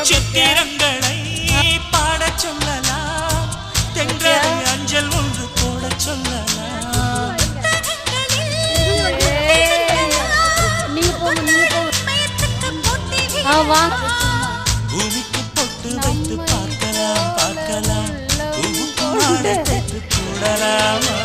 சித்திரங்களை பாட சொல்லலாம், தென்றலை அஞ்சல் ஒன்று போட சொல்லலாம். பூமிக்கு பொட்டு வைத்து பார்க்கலாம் பார்க்கலாம், பூவுக்கு மாலை போட்டு போடலாமா.